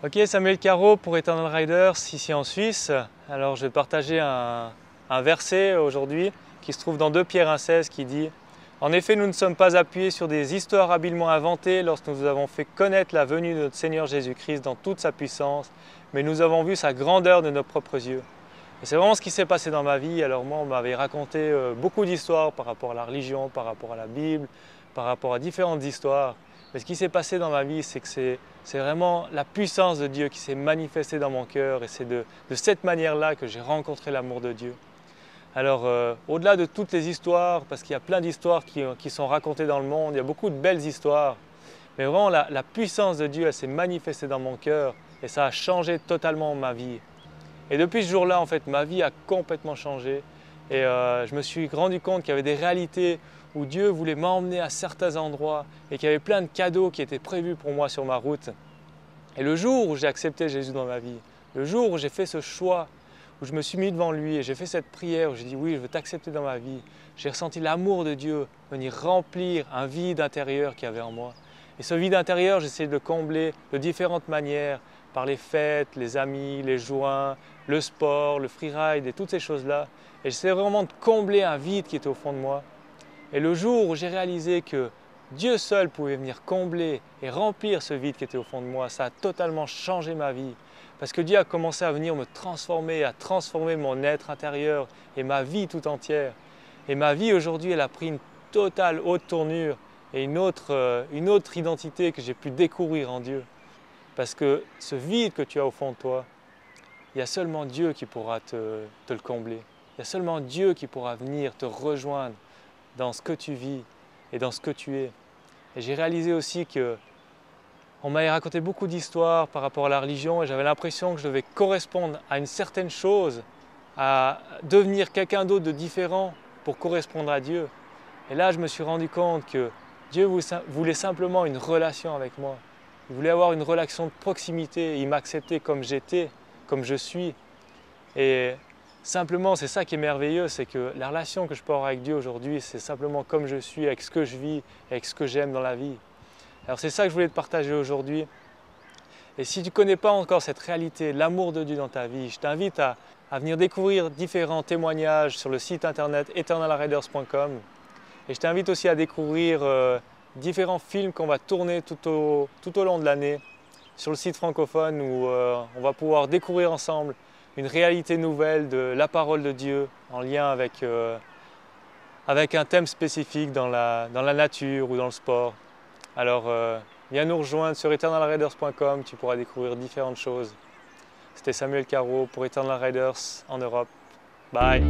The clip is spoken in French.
Ok, Samuel Caro pour Eternal Riders ici en Suisse. Alors je vais partager un verset aujourd'hui qui se trouve dans 2 Pierre 1,16 qui dit « En effet, nous ne sommes pas appuyés sur des histoires habilement inventées lorsque nous avons fait connaître la venue de notre Seigneur Jésus-Christ dans toute sa puissance, mais nous avons vu sa grandeur de nos propres yeux. » Et c'est vraiment ce qui s'est passé dans ma vie. Alors moi, on m'avait raconté beaucoup d'histoires par rapport à la religion, par rapport à la Bible, par rapport à différentes histoires. Mais ce qui s'est passé dans ma vie, c'est que c'est vraiment la puissance de Dieu qui s'est manifestée dans mon cœur et c'est de cette manière-là que j'ai rencontré l'amour de Dieu. Alors, au-delà de toutes les histoires, parce qu'il y a plein d'histoires qui sont racontées dans le monde, il y a beaucoup de belles histoires, mais vraiment la puissance de Dieu, elle s'est manifestée dans mon cœur et ça a changé totalement ma vie. Et depuis ce jour-là, en fait, ma vie a complètement changé et je me suis rendu compte qu'il y avait des réalités où Dieu voulait m'emmener à certains endroits et qu'il y avait plein de cadeaux qui étaient prévus pour moi sur ma route. Et le jour où j'ai accepté Jésus dans ma vie, le jour où j'ai fait ce choix, où je me suis mis devant lui et j'ai fait cette prière, où j'ai dit oui, je veux t'accepter dans ma vie, j'ai ressenti l'amour de Dieu venir remplir un vide intérieur qu'il y avait en moi. Et ce vide intérieur, j'essaie de le combler de différentes manières, par les fêtes, les amis, les joints, le sport, le freeride et toutes ces choses-là. Et j'essaie vraiment de combler un vide qui était au fond de moi. Et le jour où j'ai réalisé que Dieu seul pouvait venir combler et remplir ce vide qui était au fond de moi, ça a totalement changé ma vie. Parce que Dieu a commencé à venir me transformer, à transformer mon être intérieur et ma vie tout entière. Et ma vie aujourd'hui, elle a pris une totale haute tournure et une autre identité que j'ai pu découvrir en Dieu. Parce que ce vide que tu as au fond de toi, il y a seulement Dieu qui pourra te le combler. Il y a seulement Dieu qui pourra venir te rejoindre dans ce que tu vis et dans ce que tu es. Et j'ai réalisé aussi que on m'avait raconté beaucoup d'histoires par rapport à la religion et j'avais l'impression que je devais correspondre à une certaine chose, à devenir quelqu'un d'autre de différent pour correspondre à Dieu. Et là, je me suis rendu compte que Dieu voulait simplement une relation avec moi. Il voulait avoir une relation de proximité. Il m'acceptait comme j'étais, comme je suis. Et simplement, c'est ça qui est merveilleux, c'est que la relation que je peux avoir avec Dieu aujourd'hui, c'est simplement comme je suis, avec ce que je vis, avec ce que j'aime dans la vie. Alors c'est ça que je voulais te partager aujourd'hui. Et si tu ne connais pas encore cette réalité, l'amour de Dieu dans ta vie, je t'invite à venir découvrir différents témoignages sur le site internet eternalriders.com. Et je t'invite aussi à découvrir différents films qu'on va tourner tout au long de l'année sur le site francophone où on va pouvoir découvrir ensemble une réalité nouvelle de la parole de Dieu en lien avec un thème spécifique dans la nature ou dans le sport. Alors viens nous rejoindre sur eternalriders.com, tu pourras découvrir différentes choses. C'était Samuel Caro pour Eternal Riders en Europe. Bye!